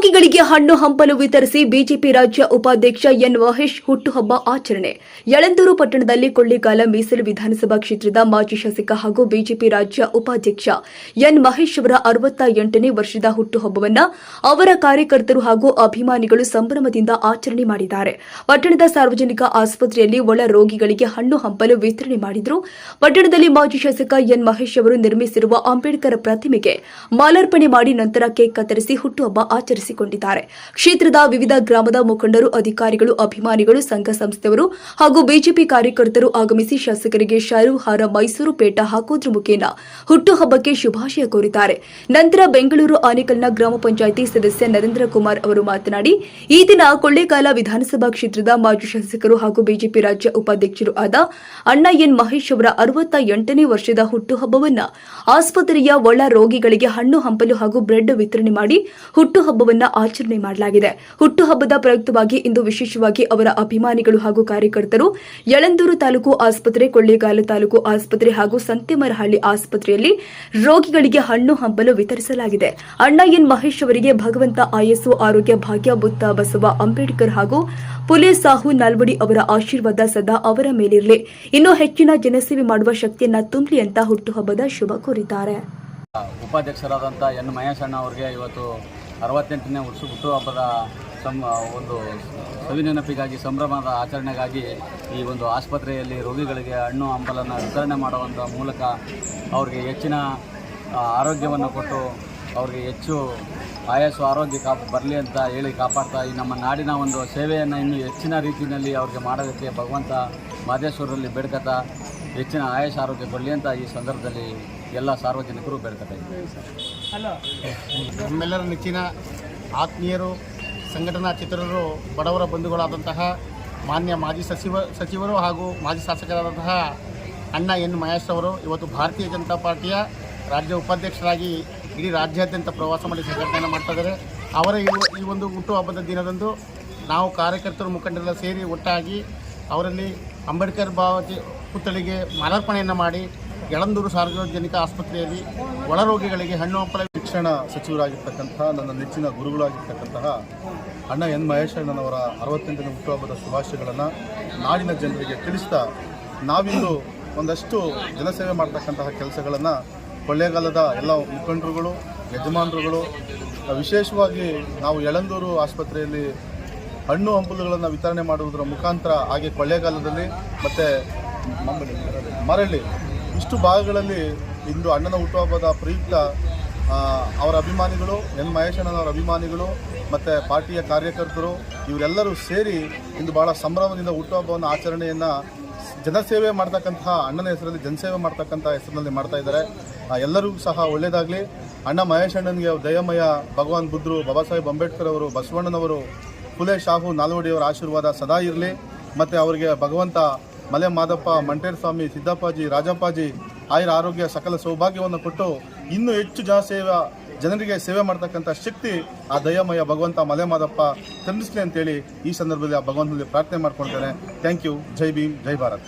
ರೋಗಿಗಳಿಗೆ ಹಣ್ಣು ಹಂಪಲು ವಿತರಿಸಿ ಬಿಜೆಪಿ ರಾಜ್ಯ ಉಪಾಧ್ಯಕ್ಷ ಎನ್ ಮಹೇಶ್ ಹುಟ್ಟುಹಬ್ಬ ಆಚರಣೆ. ಯಳಂದೂರು ಪಟ್ಟಣದಲ್ಲಿ ಕೊಳ್ಳೇಗಾಲ ಮೀಸಲು ವಿಧಾನಸಭಾ ಕ್ಷೇತ್ರದ ಮಾಜಿ ಶಾಸಕ ಹಾಗೂ ಬಿಜೆಪಿ ರಾಜ್ಯ ಉಪಾಧ್ಯಕ್ಷ ಎನ್ ಮಹೇಶ್ ಅವರ 68ನೇ ವರ್ಷದ ಹುಟ್ಟುಹಬ್ಬವನ್ನು ಅವರ ಕಾರ್ಯಕರ್ತರು ಹಾಗೂ ಅಭಿಮಾನಿಗಳು ಸಂಭ್ರಮದಿಂದ ಆಚರಣೆ ಮಾಡಿದ್ದಾರೆ. ಪಟ್ಟಣದ ಸಾರ್ವಜನಿಕ ಆಸ್ಪತ್ರೆಯಲ್ಲಿ ಒಳ ರೋಗಿಗಳಿಗೆ ಹಣ್ಣು ಹಂಪಲು ವಿತರಣೆ ಮಾಡಿದರು. ಪಟ್ಟಣದಲ್ಲಿ ಮಾಜಿ ಶಾಸಕ ಎನ್ ಮಹೇಶ್ ಅವರು ನಿರ್ಮಿಸಿರುವ ಅಂಬೇಡ್ಕರ್ ಪ್ರತಿಮೆಗೆ ಮಾಲಾರ್ಪಣೆ ಮಾಡಿ ನಂತರ ಕೇಕ್ ಕತ್ತರಿಸಿ ಹುಟ್ಟುಹಬ್ಬ ಆಚರಿಸಿಕೊಂಡಿದ್ದಾರೆ. ಕ್ಷೇತ್ರದ ವಿವಿಧ ಗ್ರಾಮದ ಮುಖಂಡರು, ಅಧಿಕಾರಿಗಳು, ಅಭಿಮಾನಿಗಳು, ಸಂಘ ಸಂಸ್ಥೆಯವರು ಹಾಗೂ ಬಿಜೆಪಿ ಕಾರ್ಯಕರ್ತರು ಆಗಮಿಸಿ ಶಾಸಕರಿಗೆ ಶಾಲು ಹಾರ, ಮೈಸೂರು ಪೇಟ ಹಾಕುವುದರ ಮುಖೇನ ಹುಟ್ಟುಹಬ್ಬಕ್ಕೆ ಶುಭಾಶಯ ಕೋರಿದ್ದಾರೆ. ನಂತರ ಬೆಂಗಳೂರು ಆನೇಕಲ್ನ ಗ್ರಾಮ ಪಂಚಾಯಿತಿ ಸದಸ್ಯ ನರೇಂದ್ರ ಕುಮಾರ್ ಅವರು ಮಾತನಾಡಿ, ಈ ದಿನ ಕೊಳ್ಳೇಗಾಲ ವಿಧಾನಸಭಾ ಕ್ಷೇತ್ರದ ಮಾಜಿ ಶಾಸಕರು ಹಾಗೂ ಬಿಜೆಪಿ ರಾಜ್ಯ ಉಪಾಧ್ಯಕ್ಷರು ಆದ ಅಣ್ಣ ಎನ್ ಮಹೇಶ್ ಅವರ 68ನೇ ವರ್ಷದ ಹುಟ್ಟುಹಬ್ಬವನ್ನು ಆಸ್ಪತ್ರೆಯ ಒಳ ರೋಗಿಗಳಿಗೆ ಹಣ್ಣು ಹಂಪಲು ಹಾಗೂ ಬ್ರೆಡ್ ವಿತರಣೆ ಮಾಡಿ ಹುಟ್ಟುಹಬ್ಬವನ್ನು ಆಚರಣೆ ಮಾಡಲಾಗಿದೆ. ಹುಟ್ಟುಹಬ್ಬದ ಪ್ರಯುಕ್ತವಾಗಿ ಇಂದು ವಿಶೇಷವಾಗಿ ಅವರ ಅಭಿಮಾನಿಗಳು ಹಾಗೂ ಕಾರ್ಯಕರ್ತರು ಯಳಂದೂರು ತಾಲೂಕು ಆಸ್ಪತ್ರೆ, ಕೊಳ್ಳೇಗಾಲ ತಾಲೂಕು ಆಸ್ಪತ್ರೆ ಹಾಗೂ ಸಂತೆಮರಹಳ್ಳಿ ಆಸ್ಪತ್ರೆಯಲ್ಲಿ ರೋಗಿಗಳಿಗೆ ಹಣ್ಣು ಹಂಪಲು ವಿತರಿಸಲಾಗಿದೆ. ಅಣ್ಣ ಎನ್ ಮಹೇಶ್ ಅವರಿಗೆ ಭಗವಂತ ಆಯಸ್ಸು, ಆರೋಗ್ಯ, ಭಾಗ್ಯ, ಬುದ್ಧ ಬಸವ, ಅಂಬೇಡ್ಕರ್ ಹಾಗೂ ಪುಲೆ ಸಾಹು ನಾಲ್ವಡಿ ಅವರ ಆಶೀರ್ವಾದ ಸದಾ ಅವರ ಮೇಲಿರಲಿ. ಇನ್ನೂ ಹೆಚ್ಚಿನ ಜನಸೇವೆ ಮಾಡುವ ಶಕ್ತಿಯನ್ನ ತುಂಬಲಿ ಅಂತ ಹುಟ್ಟುಹಬ್ಬದ ಶುಭ ಕೋರಿದ್ದಾರೆ. ಉಪಾಧ್ಯಕ್ಷರಾದಂಥ ಎನ್ ಮಹೇಶ್ ಅಣ್ಣ ಅವರಿಗೆ ಇವತ್ತು 68ನೇ ವರ್ಷ ಹುಟ್ಟುಹಬ್ಬದ ಒಂದು ಸವಿನೆನಪಿಗಾಗಿ, ಸಂಭ್ರಮದ ಆಚರಣೆಗಾಗಿ ಈ ಒಂದು ಆಸ್ಪತ್ರೆಯಲ್ಲಿ ರೋಗಿಗಳಿಗೆ ಹಣ್ಣು ಹಂಪಲನ್ನು ವಿತರಣೆ ಮಾಡುವ ಮೂಲಕ ಅವರಿಗೆ ಹೆಚ್ಚಿನ ಆರೋಗ್ಯವನ್ನು ಕೊಟ್ಟು ಅವರಿಗೆ ಹೆಚ್ಚು ಆಯಸ್ಸು, ಆರೋಗ್ಯ ಬರಲಿ ಅಂತ ಹೇಳಿ ಕಾಪಾಡ್ತಾ ಈ ನಮ್ಮ ನಾಡಿನ ಒಂದು ಸೇವೆಯನ್ನು ಇನ್ನೂ ಹೆಚ್ಚಿನ ರೀತಿಯಲ್ಲಿ ಅವ್ರಿಗೆ ಮಾಡೋದಕ್ಕೆ ಭಗವಂತ ಮಹದೇಶ್ವರಲ್ಲಿ ಬೇಡ್ಕತಾ ಹೆಚ್ಚಿನ ಆಯಸ್ಸು, ಆರೋಗ್ಯ ಬರಲಿ ಅಂತ ಈ ಸಂದರ್ಭದಲ್ಲಿ ಎಲ್ಲ ಸಾರ್ವಜನಿಕರು ಬೇಡ್ಕತಾ ಇದ್ದಾರೆ. ನಮ್ಮೆಲ್ಲರ ನೆಚ್ಚಿನ ಆತ್ಮೀಯರು, ಸಂಘಟನಾ ಚಿತ್ರರು, ಬಡವರ ಬಂಧುಗಳಾದಂತಹ ಮಾನ್ಯ ಮಾಜಿ ಸಚಿವರು ಹಾಗೂ ಮಾಜಿ ಶಾಸಕರಾದಂತಹ ಅಣ್ಣ ಎನ್ ಮಹೇಶ್ ಅವರು ಇವತ್ತು ಭಾರತೀಯ ಜನತಾ ಪಾರ್ಟಿಯ ರಾಜ್ಯ ಉಪಾಧ್ಯಕ್ಷರಾಗಿ ಇಡೀ ರಾಜ್ಯಾದ್ಯಂತ ಪ್ರವಾಸ ಮಾಡಿ ಸಂಘಟನೆ ಮಾಡ್ತಾಯಿದ್ದಾರೆ. ಅವರ ಈ ಒಂದು ಹುಟ್ಟುಹಬ್ಬದ ದಿನದಂದು ನಾವು ಕಾರ್ಯಕರ್ತರು, ಮುಖಂಡರೆಲ್ಲ ಸೇರಿ ಒಟ್ಟಾಗಿ ಅವರಲ್ಲಿ ಅಂಬೇಡ್ಕರ್ ಪುತ್ಥಳಿಗೆ ಮಾಲಾರ್ಪಣೆಯನ್ನು ಮಾಡಿ ಯಳಂದೂರು ಸಾರ್ವಜನಿಕ ಆಸ್ಪತ್ರೆಯಲ್ಲಿ ಒಳರೋಗಿಗಳಿಗೆ ಹಣ್ಣು ಹಂಪಲ ಶಿಕ್ಷಣ ಸಚಿವರಾಗಿರ್ತಕ್ಕಂಥ ನನ್ನ ನೆಚ್ಚಿನ ಗುರುಗಳಾಗಿರ್ತಕ್ಕಂತಹ ಅಣ್ಣ ಎನ್ ಮಹೇಶ್ ಅಣ್ಣನವರ 68ನೇ ಹುಟ್ಟುಹಬ್ಬದ ಶುಭಾಶಯಗಳನ್ನು ನಾಡಿನ ಜನರಿಗೆ ತಿಳಿಸ್ತಾ, ನಾವಿಂದು ಒಂದಷ್ಟು ಜನಸೇವೆ ಮಾಡ್ತಕ್ಕಂತಹ ಕೆಲಸಗಳನ್ನು ಕೊಳ್ಳೇಗಾಲದ ಎಲ್ಲ ಮುಖಂಡರುಗಳು, ಯಜಮಾನರುಗಳು, ವಿಶೇಷವಾಗಿ ನಾವು ಯಳಂದೂರು ಆಸ್ಪತ್ರೆಯಲ್ಲಿ ಹಣ್ಣು ಹಂಪಲುಗಳನ್ನು ವಿತರಣೆ ಮಾಡುವುದರ ಮುಖಾಂತರ, ಹಾಗೆ ಕೊಳ್ಳೇಗಾಲದಲ್ಲಿ ಮತ್ತು ಮರಳಿ ಇಷ್ಟು ಭಾಗಗಳಲ್ಲಿ ಇಂದು ಅಣ್ಣನ ಹುಟ್ಟುಹಬ್ಬದ ಪ್ರಯುಕ್ತ ಅವರ ಅಭಿಮಾನಿಗಳು, ಎನ್ ಮಹೇಶ್ ಅಣ್ಣನವರ ಅಭಿಮಾನಿಗಳು ಮತ್ತು ಪಾರ್ಟಿಯ ಕಾರ್ಯಕರ್ತರು ಇವರೆಲ್ಲರೂ ಸೇರಿ ಇಂದು ಭಾಳ ಸಂಭ್ರಮದಿಂದ ಹುಟ್ಟುಹಬ್ಬವನ್ನು ಆಚರಣೆಯನ್ನು ಜನಸೇವೆ ಮಾಡ್ತಕ್ಕಂತಹ ಅಣ್ಣನ ಹೆಸರಲ್ಲಿ ಜನಸೇವೆ ಮಾಡ್ತಕ್ಕಂಥ ಹೆಸರಿನಲ್ಲಿ ಮಾಡ್ತಾಯಿದ್ದಾರೆ. ಎಲ್ಲರಿಗೂ ಸಹ ಒಳ್ಳೆಯದಾಗಲಿ. ಅಣ್ಣ ಮಹೇಶ್ ಅಣ್ಣನಿಗೆ ದಯಮಯ ಭಗವಾನ್ ಬುದ್ಧರು, ಬಾಬಾ ಸಾಹೇಬ್ ಅಂಬೇಡ್ಕರ್ ಅವರು, ಬಸವಣ್ಣನವರು, ಪುಲೆ ಶಾಹು ನಾಲ್ವಡಿಯವರ ಆಶೀರ್ವಾದ ಸದಾ ಇರಲಿ. ಮತ್ತು ಅವರಿಗೆ ಭಗವಂತ ಮಲೆ ಮಾದಪ್ಪ, ಮಂಟೇರ ಸ್ವಾಮಿ, ಸಿದ್ದಪ್ಪಾಜಿ, ರಾಜಪ್ಪಾಜಿ ಆಯುರ ಆರೋಗ್ಯ ಸಕಲ ಸೌಭಾಗ್ಯವನ್ನು ಕೊಟ್ಟು ಇನ್ನೂ ಹೆಚ್ಚು ಜನರಿಗೆ ಸೇವೆ ಮಾಡ್ತಕ್ಕಂಥ ಶಕ್ತಿ ಆ ದಯಾಮಯ ಭಗವಂತ ಮಲೆ ಮಾದಪ್ಪ ತಂದಿಸಲಿ ಅಂತೇಳಿ ಈ ಸಂದರ್ಭದಲ್ಲಿ ಆ ಭಗವಂತನಲ್ಲಿ ಪ್ರಾರ್ಥನೆ ಮಾಡ್ಕೊಳ್ತೇನೆ. Thank you. ಜೈ ಭೀಮ್, ಜೈ ಭಾರತ್.